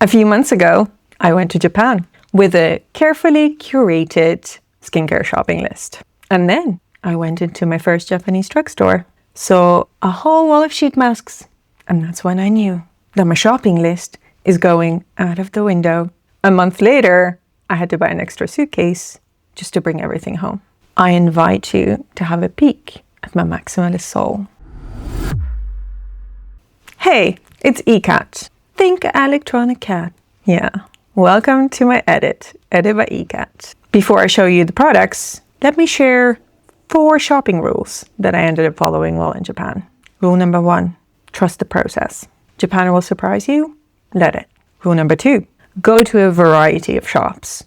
A few months ago, I went to Japan with a carefully curated skincare shopping list. And then I went into my first Japanese drugstore, saw a whole wall of sheet masks, and that's when I knew that my shopping list is going out of the window. A month later, I had to buy an extra suitcase just to bring everything home. I invite you to have a peek at my maximalist soul. Hey, it's ECAT. Think electronic cat. Yeah. Welcome to my edit by ECAT. Before I show you the products, let me share 4 shopping rules that I ended up following while in Japan. Rule number 1, trust the process. Japan will surprise you, let it. Rule number 2, go to a variety of shops.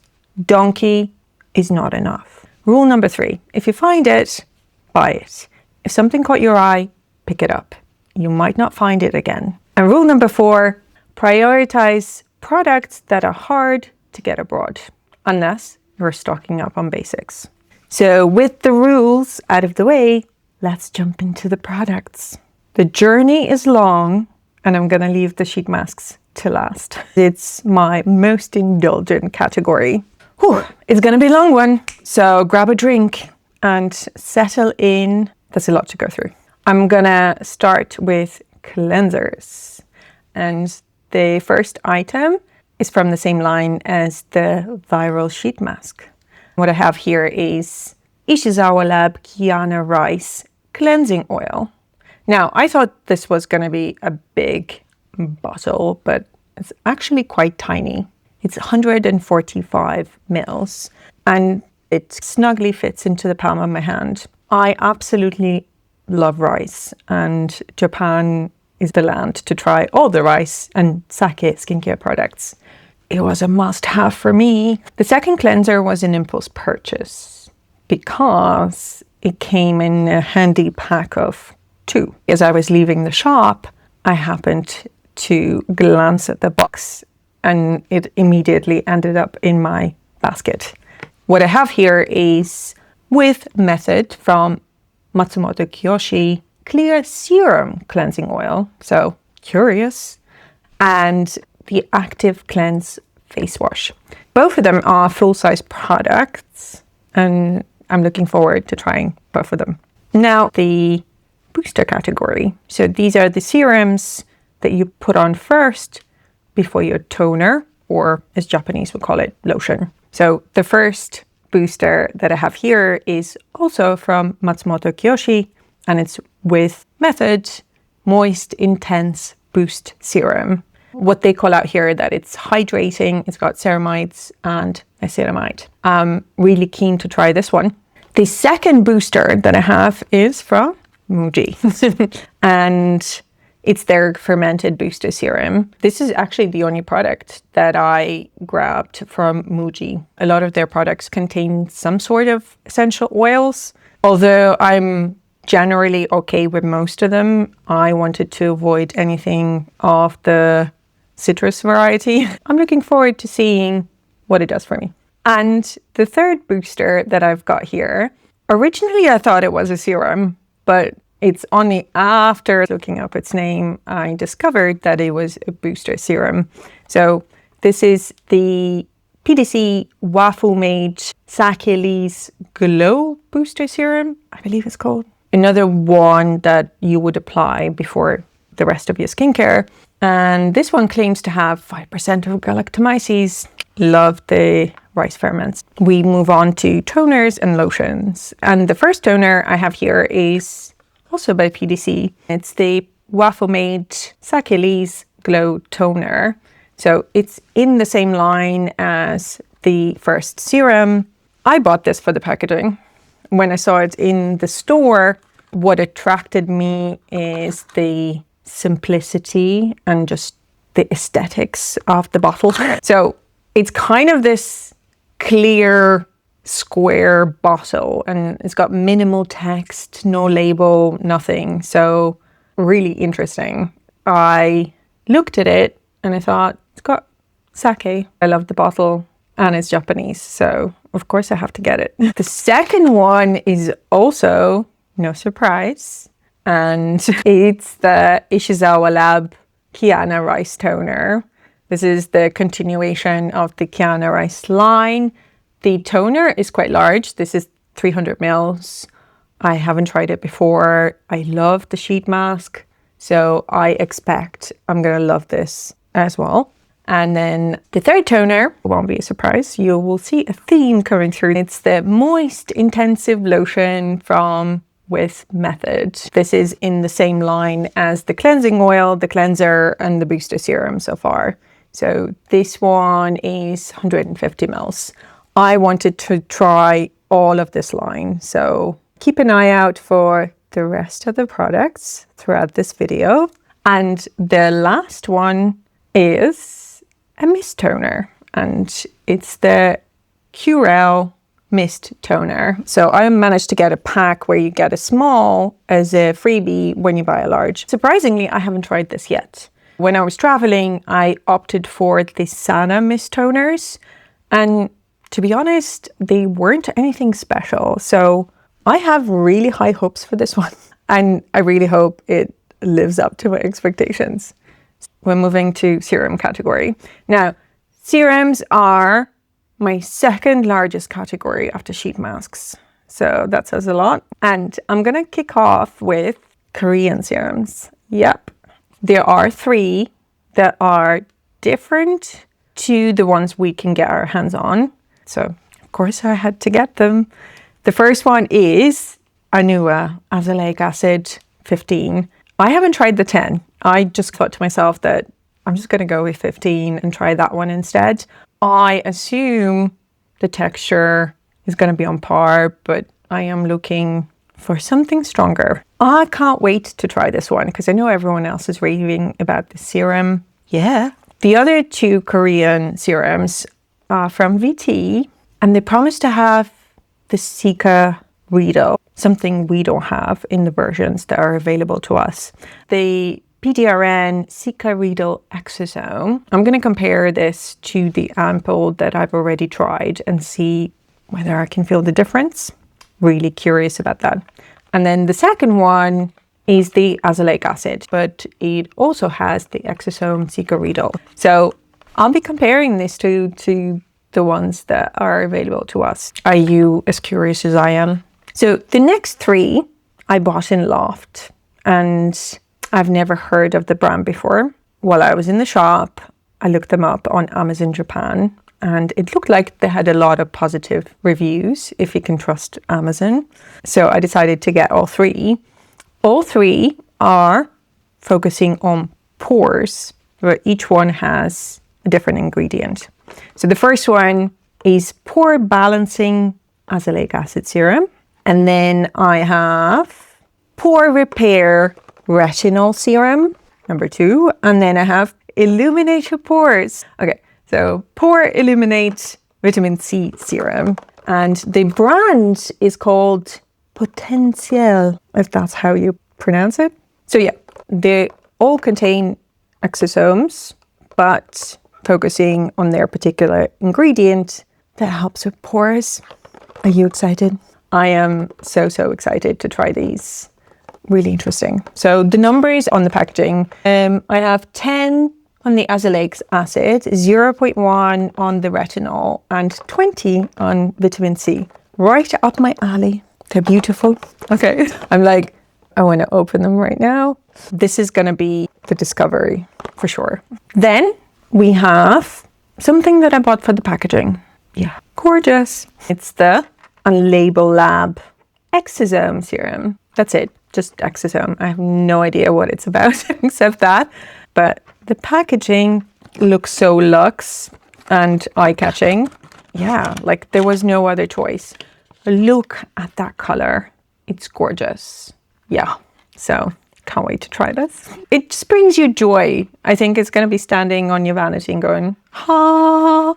Donkey is not enough. Rule number 3, if you find it, buy it. If something caught your eye, pick it up. You might not find it again. And rule number 4, prioritize products that are hard to get abroad, unless you're stocking up on basics. So with the rules out of the way, let's jump into the products. The journey is long, and I'm gonna leave the sheet masks to last. It's my most indulgent category. Whew, it's gonna be a long one, so grab a drink and settle in. There's a lot to go through. I'm gonna start with cleansers. And the first item is from the same line as the viral sheet mask. What I have here is Ishizawa-Lab Keana Rice Cleansing Oil. Now, I thought this was going to be a big bottle, but it's actually quite tiny. It's 145 mils, and it snugly fits into the palm of my hand. I absolutely love rice, and Japan is the land to try all the rice and sake skincare products. It was a must-have for me. The second cleanser was an impulse purchase because it came in a handy pack of 2. As I was leaving the shop, I happened to glance at the box and it immediately ended up in my basket. What I have here is with Method from Matsukiyo Clear Serum Cleansing Oil, so curious, and the Active Cleanse Face Wash. Both of them are full-size products, and I'm looking forward to trying both of them. Now, the booster category. So these are the serums that you put on first before your toner, or as Japanese would call it, lotion. So the first booster that I have here is also from Matsukiyo, and it's with Method Moist Intense Boost Serum. What they call out here that it's hydrating, it's got ceramides and niacinamide. I'm really keen to try this one. The second booster that I have is from Muji, and it's their Fermented Booster Serum. This is actually the only product that I grabbed from Muji. A lot of their products contain some sort of essential oils, although I'm generally okay with most of them. I wanted to avoid anything of the citrus variety. I'm looking forward to seeing what it does for me. And the third booster that I've got here, originally I thought it was a serum, but it's only after looking up its name, I discovered that it was a booster serum. So this is the PDC Wafood Sake Glow Booster Serum, I believe it's called. Another one that you would apply before the rest of your skincare. And this one claims to have 5% of galactomyces. Love the rice ferments. We move on to toners and lotions. And the first toner I have here is also by PDC. It's the Wafood Sake Glow Toner. So it's in the same line as the first serum. I bought this for the packaging. When I saw it in the store, what attracted me is the simplicity and just the aesthetics of the bottle. So it's kind of this clear square bottle, and it's got minimal text, no label, nothing. So really interesting. I looked at it and I thought, it's got sake. I love the bottle and it's Japanese, so of course I have to get it. The second one is also, no surprise, and it's the Ishizawa-Lab Keana Rice Toner. This is the continuation of the Keana Rice line. The toner is quite large. This is 300 mils. I haven't tried it before. I love the sheet mask, so I expect I'm gonna love this as well. And then the third toner, won't be a surprise, you will see a theme coming through. It's the Moist Intensive Lotion from Method. This is in the same line as the cleansing oil, the cleanser, and the booster serum so far. So this one is 150 mils. I wanted to try all of this line, so keep an eye out for the rest of the products throughout this video. And the last one is a mist toner, and it's the Curél mist toner. So I managed to get a pack where you get a small as a freebie when you buy a large. Surprisingly, I haven't tried this yet. When I was traveling, I opted for the SEZANNE mist toners, and to be honest, they weren't anything special. So I have really high hopes for this one, and I really hope it lives up to my expectations. We're moving to serum category. Now, serums are my second largest category after sheet masks. So that says a lot. And I'm gonna kick off with Korean serums. Yep. There are 3 that are different to the ones we can get our hands on. So of course I had to get them. The first one is ANUA, Azelaic acid 15. I haven't tried the 10. I just thought to myself that I'm just gonna go with 15 and try that one instead. I assume the texture is going to be on par, but I am looking for something stronger. I can't wait to try this one because I know everyone else is raving about the serum. Yeah. The other 2 Korean serums are from VT, and they promise to have the Sika Reedle, something we don't have in the versions that are available to us. The PDRN Sika Reedle Exosome. I'm going to compare this to the ampoule that I've already tried and see whether I can feel the difference. Really curious about that. And then the second one is the Azelaic acid, but it also has the Exosome Sika Reedle. So I'll be comparing this to the ones that are available to us. Are you as curious as I am? So the next 3 I bought in Loft, and I've never heard of the brand before. While I was in the shop, I looked them up on Amazon Japan, and it looked like they had a lot of positive reviews, if you can trust Amazon. So I decided to get all 3. All 3 are focusing on pores, where each one has a different ingredient. So the first one is Pore Balancing Azelaic Acid Serum. And then I have Pore Repair Retinol Serum, number 2. And then I have Illuminate Your Pores. Okay, so Pore Illuminate Vitamin C Serum. And the brand is called Potenzel, if that's how you pronounce it. So yeah, they all contain exosomes, but focusing on their particular ingredient that helps with pores. Are you excited? I am so excited to try these. Really interesting. So the numbers on the packaging, I have 10 on the azelaic acid, 0.1 on the retinol, and 20 on vitamin C. Right up my alley. They're beautiful. Okay, I'm like, I want to open them right now. This is going to be the discovery for sure. Then we have something that I bought for the packaging. Yeah, gorgeous. It's the Unlabel Lab Exosome Serum. That's it, just Exosome. I have no idea what it's about except that. But the packaging looks so luxe and eye-catching. Yeah, like there was no other choice. Look at that color. It's gorgeous. Yeah, so can't wait to try this. It just brings you joy. I think it's going to be standing on your vanity and going, ha.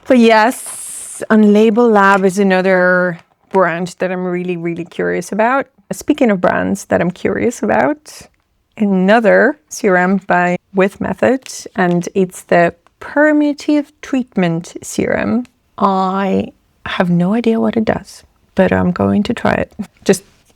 But yes, Unlabel Lab is another brand that I'm really curious about. Speaking of brands that I'm curious about, another serum by Method, and it's the Permeative Treatment Serum. I have no idea what it does, but I'm going to try it.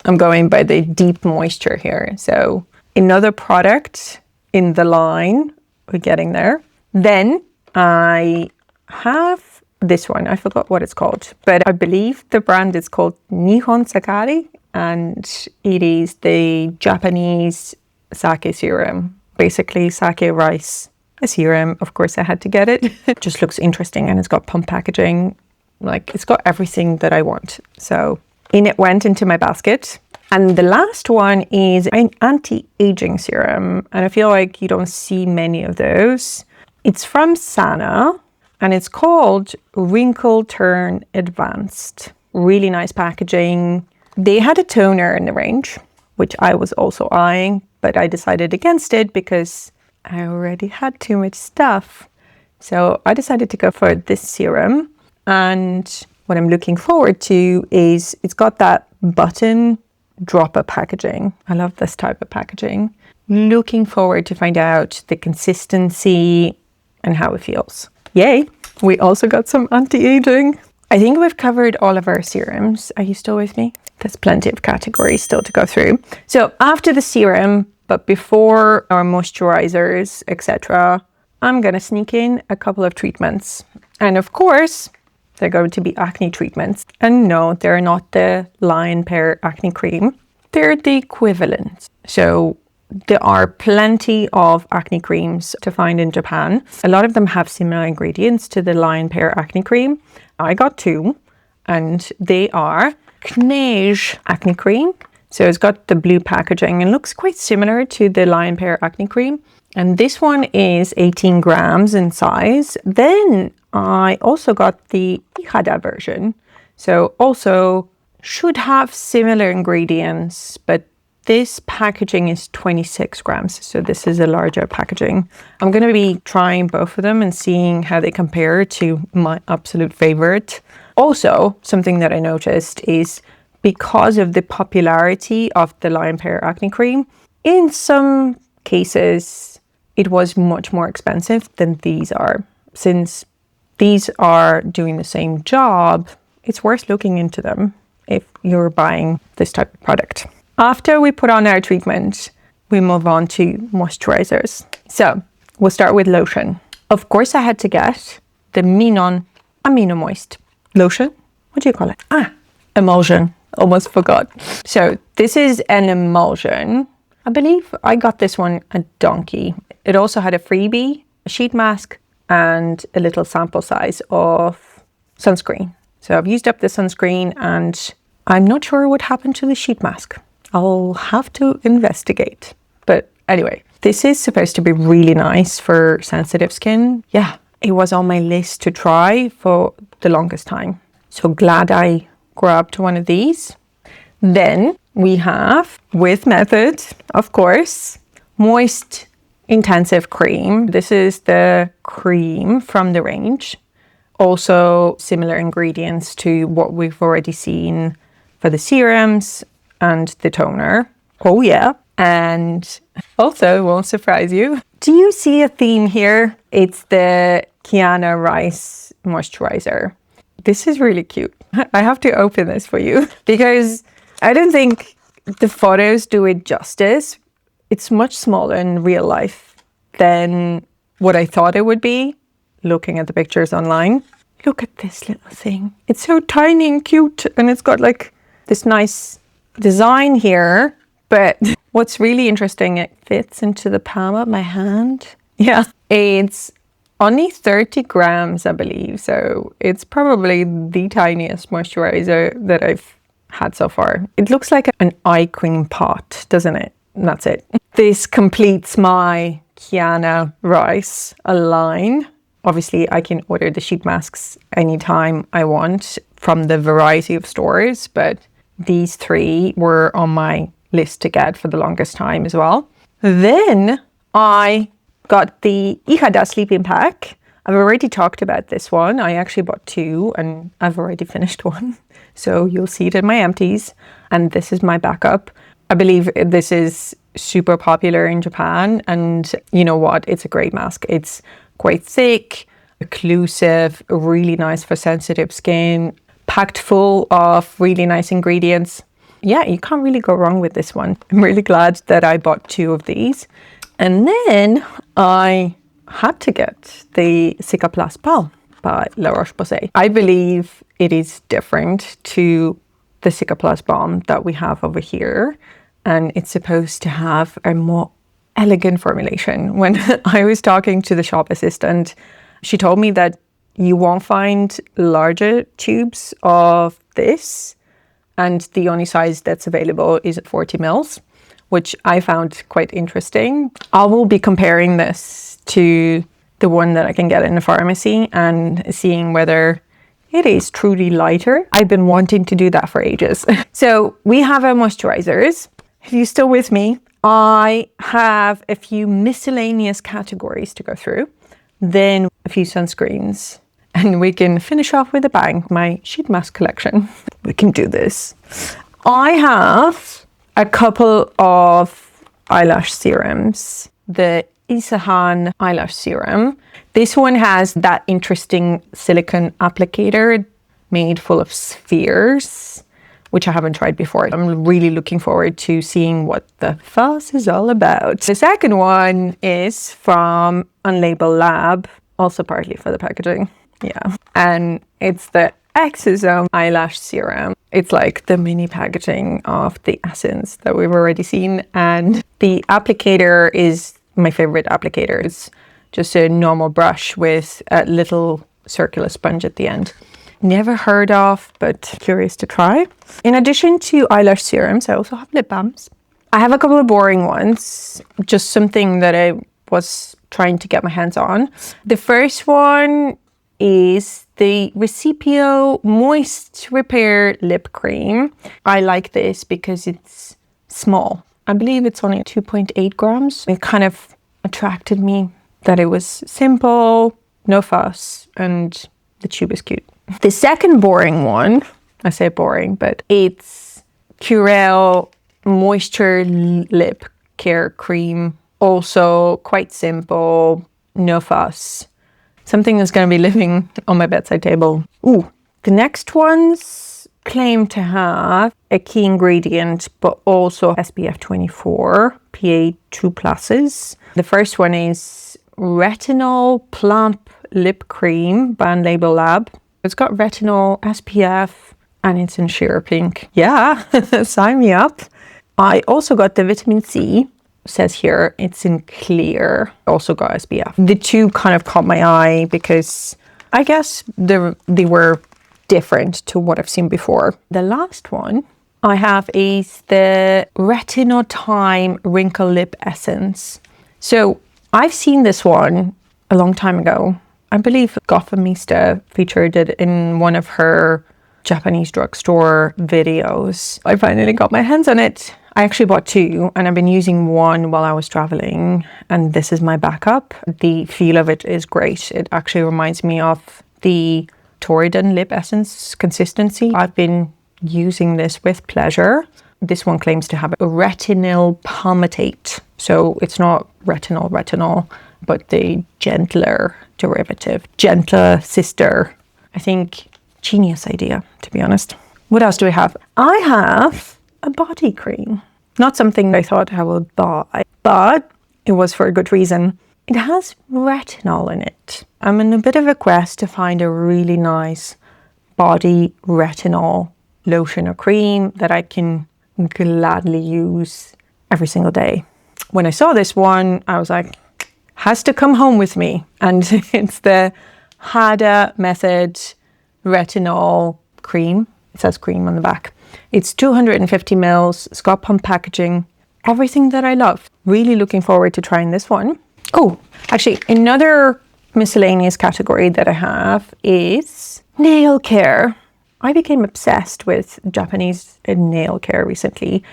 I'm going by the deep moisture here. So another product in the line, we're getting there. Then I have this one. I forgot what it's called, but I believe the brand is called Nihon Sakari, and it is the Japanese sake serum. Basically sake rice, a serum. Of course I had to get it. It just looks interesting, and it's got pump packaging. Like, it's got everything that I want. So in it went into my basket. And the last one is an anti-aging serum, and I feel like you don't see many of those. It's from Sana, and it's called Wrinkle Turn Advanced. Really nice packaging. They had a toner in the range, which I was also eyeing, but I decided against it because I already had too much stuff. So I decided to go for this serum. And what I'm looking forward to is it's got that button dropper packaging. I love this type of packaging. Looking forward to find out the consistency and how it feels. Yay! We also got some anti-aging. I think we've covered all of our serums. Are you still with me? There's plenty of categories still to go through. So after the serum, but before our moisturizers, etc., I'm gonna sneak in a couple of treatments. And of course, they're going to be acne treatments. And no, they're not the Lion Pear Acne Cream. They're the equivalent. So there are plenty of acne creams to find in Japan. A lot of them have similar ingredients to the Lion Pear Acne Cream. I got two, and they are Kneige Acne Cream. So it's got the blue packaging and looks quite similar to the Lion Pear Acne Cream. And this one is 18 grams in size. Then I also got the IHADA version. So also should have similar ingredients, but this packaging is 26 grams. So this is a larger packaging. I'm going to be trying both of them and seeing how they compare to my absolute favorite. Also, something that I noticed is because of the popularity of the Lion Pear Acne Cream, in some cases, it was much more expensive than these are. Since these are doing the same job, it's worth looking into them if you're buying this type of product. After we put on our treatment, we move on to moisturizers. So we'll start with lotion. Of course, I had to get the Minon Amino Moist lotion. What do you call it? Emulsion. Almost forgot. So this is an emulsion. I believe I got this one at Donkey. It also had a freebie, a sheet mask, and a little sample size of sunscreen. So I've used up the sunscreen, and I'm not sure what happened to the sheet mask. I'll have to investigate. But anyway, this is supposed to be really nice for sensitive skin. Yeah, it was on my list to try for the longest time. So glad I grabbed one of these. Then we have, with Method, of course, Moist Intensive Cream. This is the cream from the range. Also similar ingredients to what we've already seen for the serums and the toner. Oh yeah. And also, won't surprise you, do you see a theme here? It's the Keana Rice Moisturizer. This is really cute. I have to open this for you because I don't think the photos do it justice. It's much smaller in real life than what I thought it would be looking at the pictures online. Look at this little thing. It's so tiny and cute, and it's got like this nice design here. But what's really interesting, it fits into the palm of my hand. Yeah, it's only 30 grams, I believe. So it's probably the tiniest moisturizer that I've had so far. It looks like an eye cream pot, doesn't it? And that's it. This completes my Keana Rice line. Obviously, I can order the sheet masks anytime I want from the variety of stores, but these three were on my list to get for the longest time as well. Then I got the IHADA sleeping pack. I've already talked about this one. I actually bought two and I've already finished one. So you'll see it in my empties. And this is my backup. I believe this is super popular in Japan. And you know what? It's a great mask. It's quite thick, occlusive, really nice for sensitive skin, packed full of really nice ingredients. Yeah, you can't really go wrong with this one. I'm really glad that I bought two of these. And then I had to get the Cicaplast Balm by La Roche-Posay. I believe it is different to the Cicaplast Balm that we have over here, and it's supposed to have a more elegant formulation. When I was talking to the shop assistant, she told me that you won't find larger tubes of this, and the only size that's available is 40 mils, which I found quite interesting. I will be comparing this to the one that I can get in the pharmacy and seeing whether it is truly lighter. I've been wanting to do that for ages. So we have our moisturizers. If you're still with me, I have a few miscellaneous categories to go through, then a few sunscreens, and we can finish off with a bang, my sheet mask collection. We can do this. I have a couple of eyelash serums. The Ishizawa-Lab eyelash serum. This one has that interesting silicone applicator made full of spheres, which I haven't tried before. I'm really looking forward to seeing what the fuss is all about. The second one is from Unlabel Lab, also partly for the packaging. Yeah. And it's the Exosome eyelash serum. It's like the mini packaging of the Essence that we've already seen. And the applicator is my favorite applicator. It's just a normal brush with a little circular sponge at the end. Never heard of, but curious to try. In addition to eyelash serums, I also have lip balms. I have a couple of boring ones, just something that I was trying to get my hands on. The first one is the Recipio Moist Repair Lip Cream. I like this because it's small. I believe it's only 2.8 grams. It kind of attracted me that it was simple, no fuss, and the tube is cute. The second boring one, I say boring, but it's Curél Moisture Lip Care Cream. Also quite simple, no fuss. Something that's going to be living on my bedside table. Ooh, the next ones claim to have a key ingredient, but also SPF 24, PA 2+. The first one is Retinol Plump Lip Cream by Unlabel Lab. It's got retinol, SPF, and it's in sheer pink. Yeah, sign me up. I also got the vitamin C. Says here it's in clear. Also got SPF. The two kind of caught my eye because I guess they were different to what I've seen before. The last one I have is the Retinol Time Wrinkle Lip Essence. So I've seen this one a long time ago. I believe Gotham-mista featured it in one of her Japanese drugstore videos. I finally got my hands on it. I actually bought two, and I've been using one while I was traveling, and this is my backup. The feel of it is great. It actually reminds me of the Torridon Lip Essence consistency. I've been using this with pleasure. This one claims to have a retinol palmitate. So it's not retinol, but the gentler derivative, gentler sister. I think genius idea, to be honest. What else do I have? I have a body cream. Not something I thought I would buy, but it was for a good reason. It has retinol in it. I'm in a bit of a quest to find a really nice body retinol lotion or cream that I can gladly use every single day. When I saw this one, I was like, has to come home with me. And it's the IHADA method retinol cream. It says cream on the back. It's 250 mils, it's got pump packaging, everything that I love. Really looking forward to trying this one. Oh, actually, another miscellaneous category that I have is nail care. I became obsessed with Japanese nail care recently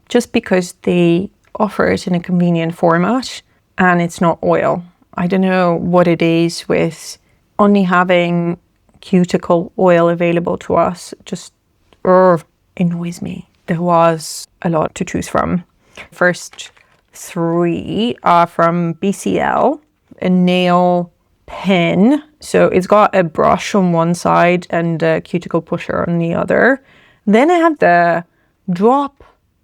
just because they offer it in a convenient format and it's not oil. I don't know what it is with only having cuticle oil available to us. Just annoys me. There was a lot to choose from. First three are from BCL, a nail pen. So it's got a brush on one side and a cuticle pusher on the other. Then I have the Drop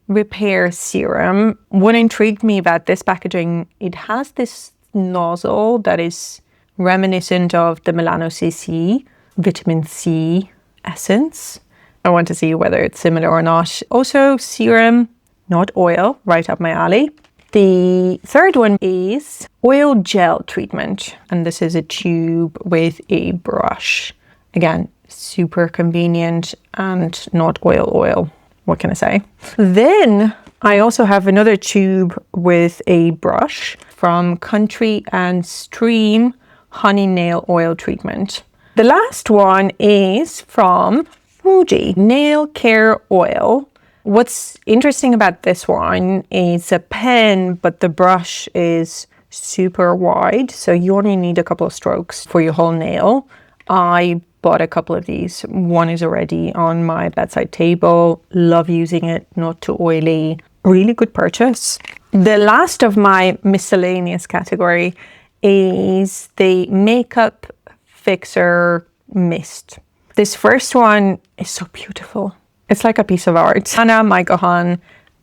Repair Serum. What intrigued me about this packaging, it has this nozzle that is reminiscent of the Milano CC vitamin C essence. I want to see whether it's similar or not. Also serum, not oil, right up my alley. The third one is oil gel treatment, and this is a tube with a brush. Again, super convenient and not oil. What can I say? Then I also have another tube with a brush from Country and Stream Honey Nail Oil Treatment. The last one is from Muji Nail Care Oil. What's interesting about this one is a pen, but the brush is super wide, so you only need a couple of strokes for your whole nail. I bought a couple of these. One is already on my bedside table. Love using it, not too oily. Really good purchase. The last of my miscellaneous category is the Makeup Fixer Mist. This first one is so beautiful. It's like a piece of art. Keana Maikohan,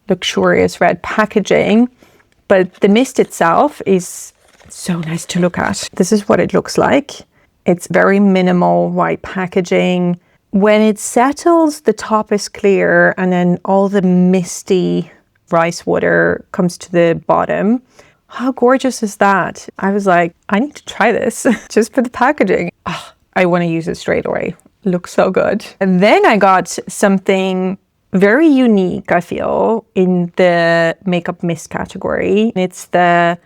luxurious red packaging, but the mist itself is so nice to look at. This is what it looks like. It's very minimal white packaging. When it settles, the top is clear and then all the misty rice water comes to the bottom. How gorgeous is that? I was like, I need to try this just for the packaging. Oh, I want to use it straight away. Looks so good. And then I got something very unique, I feel, in the makeup mist category. It's the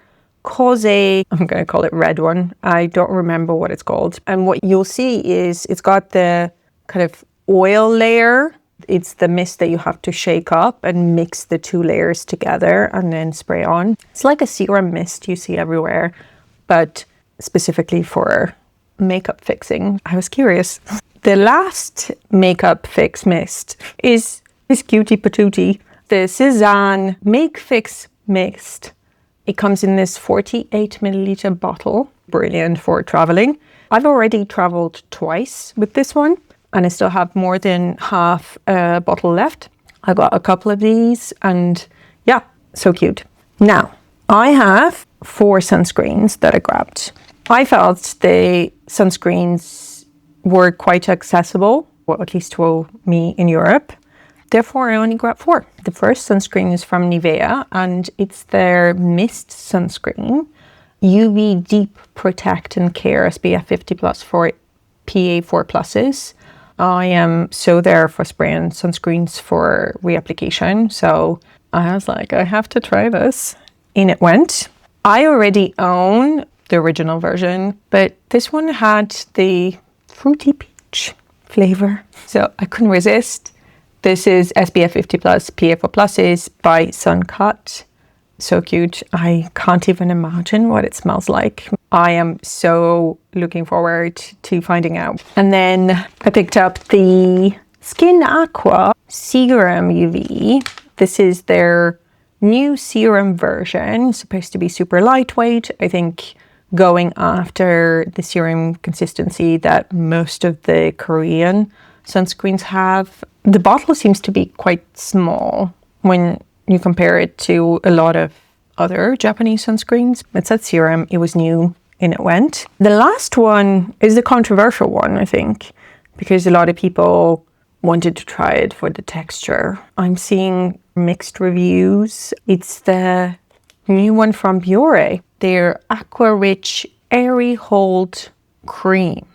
Kose, I'm going to call it red one. I don't remember what it's called. And what you'll see is it's got the kind of oil layer. It's the mist that you have to shake up and mix the two layers together and then spray on. It's like a serum mist you see everywhere, but specifically for makeup fixing. I was curious. The last makeup fix mist is this cutie patootie, the CEZANNE Make Fix Mist. It comes in this 48 milliliter bottle. Brilliant for traveling. I've already traveled twice with this one and I still have more than half a bottle left. I got a couple of these and yeah, so cute. Now, I have 4 sunscreens that I grabbed. I felt the sunscreens were quite accessible, or at least to me in Europe. Therefore, I only grabbed 4. The first sunscreen is from Nivea, and it's their Mist Sunscreen. UV Deep Protect and Care SPF 50+ for PA4 pluses. I am so there for spraying sunscreens for reapplication, so I was like, I have to try this. In it went. I already own the original version, but this one had the fruity peach flavor, so I couldn't resist. This is SPF 50+ PA4 pluses by Suncut. So cute. I can't even imagine what it smells like. I am so looking forward to finding out. And then I picked up the Skin Aqua Serum UV. This is their new serum version, supposed to be super lightweight. I think going after the serum consistency that most of the Korean sunscreens have. The bottle seems to be quite small when you compare it to a lot of other Japanese sunscreens. It said serum, it was new, and it went. The last one is the controversial one, I think, because a lot of people wanted to try it for the texture. I'm seeing mixed reviews. It's the new one from Biore, their Aqua Rich Airy Hold Cream.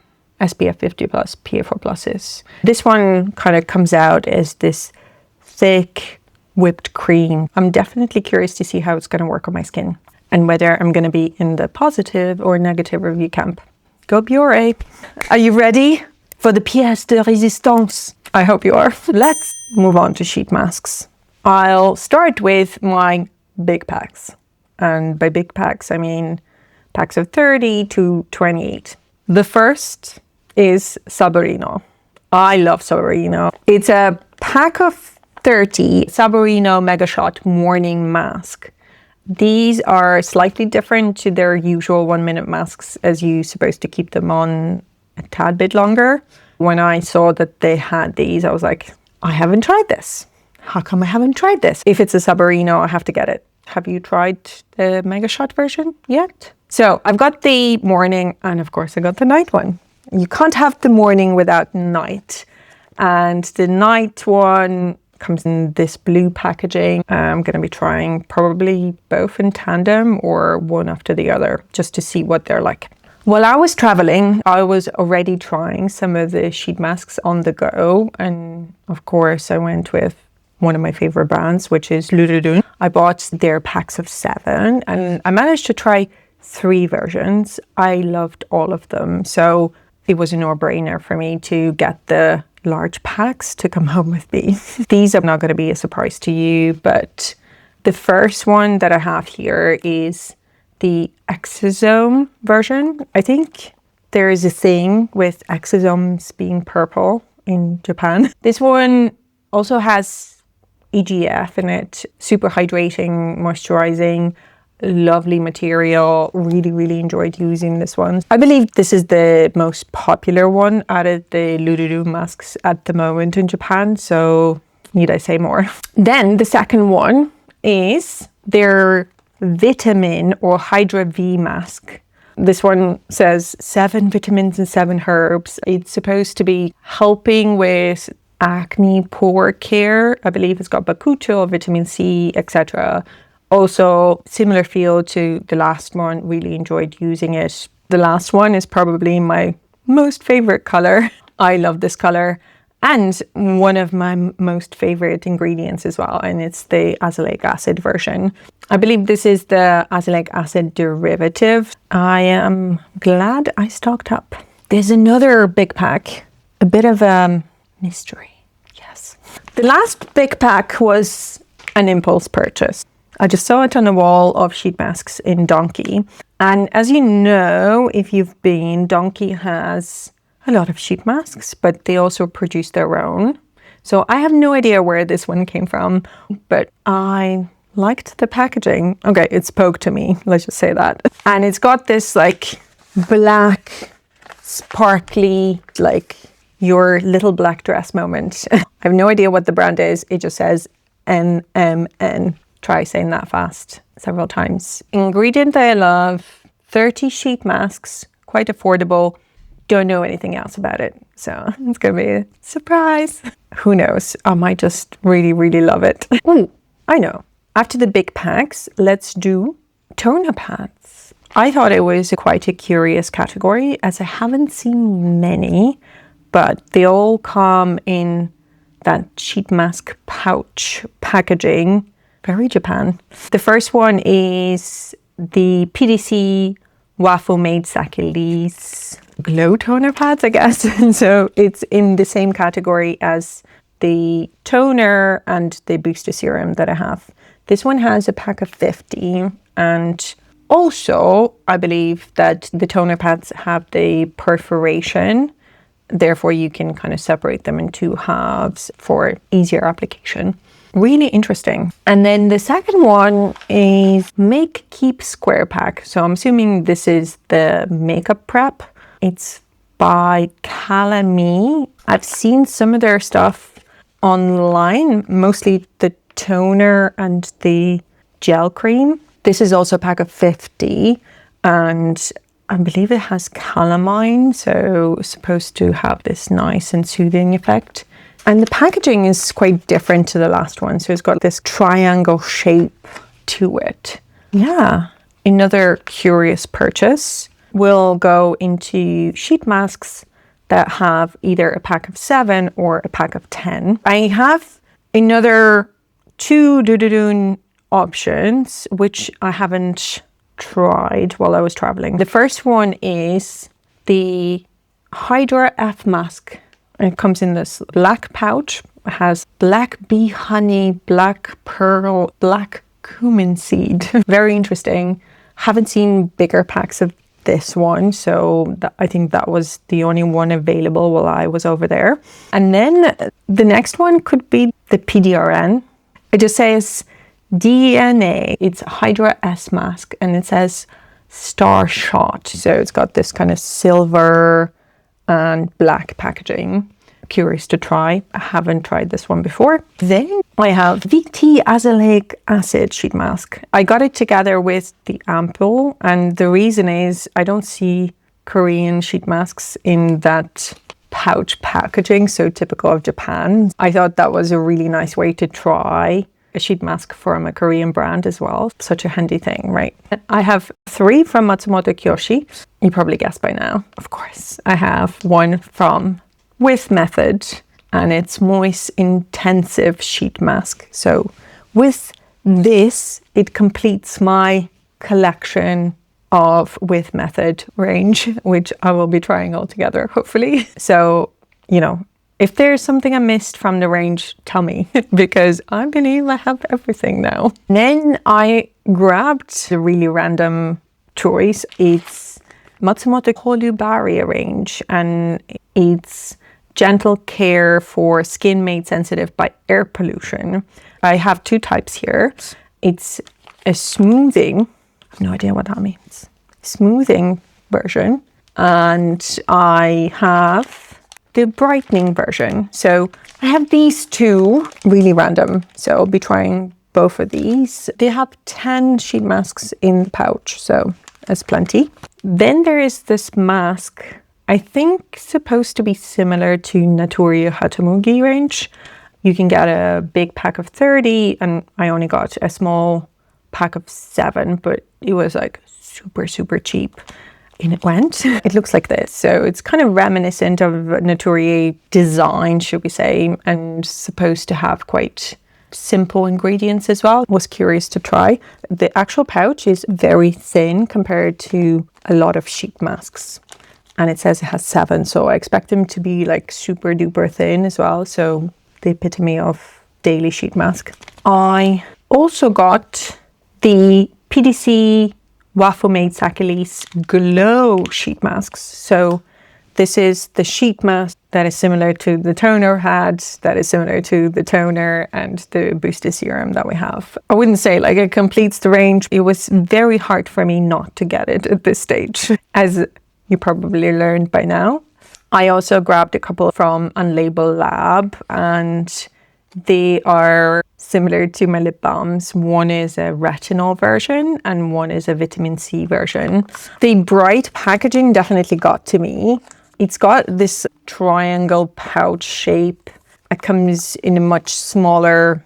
SPF 50+ PA4 pluses. This one kind of comes out as this thick whipped cream. I'm definitely curious to see how it's going to work on my skin and whether I'm going to be in the positive or negative review camp. Go Biore! Are you ready for the pièce de résistance? I hope you are. Let's move on to sheet masks. I'll start with my big packs. And by big packs, I mean packs of 30 to 28. The first is Saborino. I love Saborino. It's a pack of 30 Saborino Mega Shot Morning Mask. These are slightly different to their usual 1-minute masks, as you're supposed to keep them on a tad bit longer. When I saw that they had these, I was like, I haven't tried this. How come I haven't tried this? If it's a Saborino, I have to get it. Have you tried the Mega Shot version yet? So I've got the morning and of course I got the night one. You can't have the morning without night. And the night one comes in this blue packaging. I'm going to be trying probably both in tandem or one after the other just to see what they're like. While I was traveling, I was already trying some of the sheet masks on the go. And of course, I went with one of my favorite brands, which is LuLuLun. I bought their packs of 7 and I managed to try 3 versions. I loved all of them. So it was a no-brainer for me to get the large packs to come home with me. These are not going to be a surprise to you, but the first one that I have here is the Exosome version. I think there is a thing with exosomes being purple in Japan. This one also has EGF in it, super hydrating, moisturizing, lovely material. Really enjoyed using this one. I believe this is the most popular one out of the LuLuLun masks at the moment in Japan, so need I say more. Then the second one is their vitamin or Hydra-V mask. This one says 7 vitamins and 7 herbs. It's supposed to be helping with acne, pore care. I believe it's got bakuchiol, vitamin C, etc. Also, similar feel to the last one. Really enjoyed using it. The last one is probably my most favorite color. I love this color. And one of my most favorite ingredients as well, and it's the azelaic acid version. I believe this is the azelaic acid derivative. I am glad I stocked up. There's another big pack, a bit of a mystery, yes. The last big pack was an impulse purchase. I just saw it on the wall of sheet masks in Donkey. And as you know, if you've been, Donkey has a lot of sheet masks, but they also produce their own. So I have no idea where this one came from, but I liked the packaging. Okay, it spoke to me, let's just say that. And it's got this like black, sparkly, like your little black dress moment. I have no idea what the brand is. It just says NMN. Try saying that fast several times. Ingredient I love, 30 sheet masks, quite affordable. Don't know anything else about it, so it's gonna be a surprise. Who knows? I might just really love it. Ooh, I know. After the big packs, let's do toner pads. I thought it was quite a curious category as I haven't seen many, but they all come in that sheet mask pouch packaging. Very Japan. The first one is the PDC Wafood made Sakilis glow toner pads, I guess. So it's in the same category as the toner and the booster serum that I have. This one has a pack of 50, and also I believe that the toner pads have the perforation, therefore you can kind of separate them in 2 halves for easier application. Really interesting. And then the second one is Make Keep Square Pack. So I'm assuming this is the makeup prep. It's by Calamy. I've seen some of their stuff online, mostly the toner and the gel cream. This is also a pack of 50 and I believe it has calamine, so it's supposed to have this nice and soothing effect. And the packaging is quite different to the last one. So it's got this triangle shape to it. Yeah, another curious purchase. We'll go into sheet masks that have either a pack of 7 or a pack of 10. I have another 2 LuLuLun options, which I haven't tried while I was traveling. The first one is the Hydra-EX mask. It comes in this black pouch. It has black bee honey, black pearl, black cumin seed. Very interesting. Haven't seen bigger packs of this one, so I think that was the only one available while I was over there. And then the next one could be the PDRN. It just says DNA. It's Hydra-EX mask and it says Star Shot. So it's got this kind of silver and black packaging. curious to try. I haven't tried this one before. Then I have VT Azelaic Acid Sheet Mask. I got it together with the ampoule, and the reason is I don't see Korean sheet masks in that pouch packaging, so typical of Japan. I thought that was a really nice way to try a sheet mask from a Korean brand as well. Such a handy thing, right? I have 3 from Matsumoto Kiyoshi. You probably guessed by now. Of course, I have one from With Method, and it's Moist Intensive Sheet Mask. So with this, it completes my collection of With Method range, which I will be trying all together, hopefully. So, you know, if there's something I missed from the range, tell me, because I believe I have everything now. Then I grabbed a really random choice. It's Matsumoto Pollu-Barrier range, and it's gentle care for skin made sensitive by air pollution. I have 2 types here. It's a smoothing, I have no idea what that means, smoothing version, and I have the brightening version. So I have these 2, really random, so I'll be trying both of these. They have 10 sheet masks in the pouch, so that's plenty. Then there is this mask, I think supposed to be similar to Natori Hatamugi range. You can get a big pack of 30, and I only got a small pack of 7, but it was like super cheap. In it went. It looks like this. So it's kind of reminiscent of Natori design, should we say, and supposed to have quite simple ingredients as well. Was curious to try. The actual pouch is very thin compared to a lot of sheet masks. And it says it has 7, so I expect them to be like super duper thin as well. So the epitome of daily sheet mask. I also got the PDC Wafood Sakilis Glow sheet masks. So this is the sheet mask that is similar to the toner had, that is similar to the toner and the booster serum that we have. I wouldn't say like it completes the range. It was very hard for me not to get it at this stage, as you probably learned by now. I also grabbed a couple from Unlabel Lab, and they are similar to my lip balms. One is a retinol version and one is a vitamin C version. The bright packaging definitely got to me. It's got this triangle pouch shape. It comes in a much smaller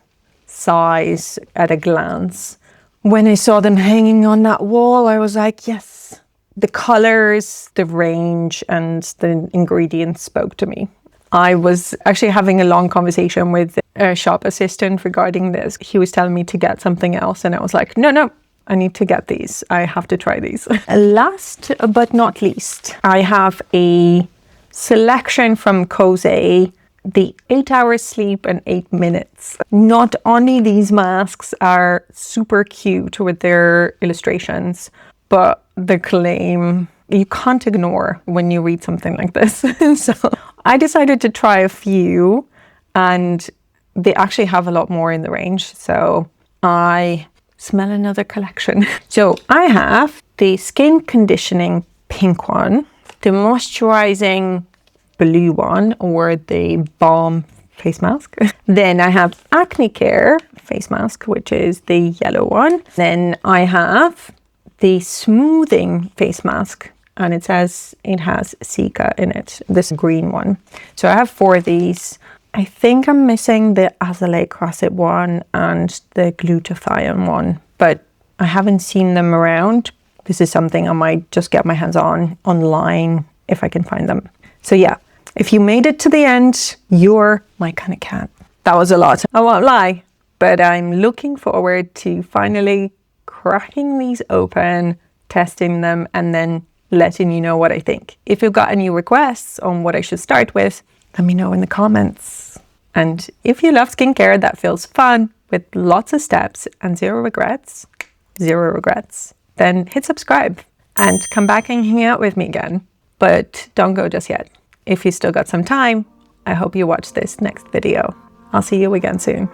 size at a glance. When I saw them hanging on that wall, I was like, yes. The colors, the range, and the ingredients spoke to me. I was actually having a long conversation with a shop assistant regarding this. He was telling me to get something else, and I was like, no, I need to get these. I have to try these. Last but not least, I have a selection from Kose, the 8 hours sleep and 8 minutes. Not only these masks are super cute with their illustrations, but the claim you can't ignore when you read something like this. So I decided to try a few, and they actually have a lot more in the range. So I smell another collection. So I have the skin conditioning pink one, the moisturizing blue one, or the balm face mask. Then I have acne care face mask, which is the yellow one. Then I have the smoothing face mask, and it says it has Cica in it, this green one. So I have 4 of these. I think I'm missing the Azelaic acid one and the glutathione one, but I haven't seen them around. This is something I might just get my hands on online if I can find them. So yeah, if you made it to the end, you're my kind of cat. That was a lot, I won't lie, but I'm looking forward to finally cracking these open, testing them, and then letting you know what I think. If you've got any requests on what I should start with, let me know in the comments. And if you love skincare that feels fun with lots of steps and zero regrets, then hit subscribe and come back and hang out with me again. But don't go just yet. If you still got some time, I hope you watch this next video. I'll see you again soon.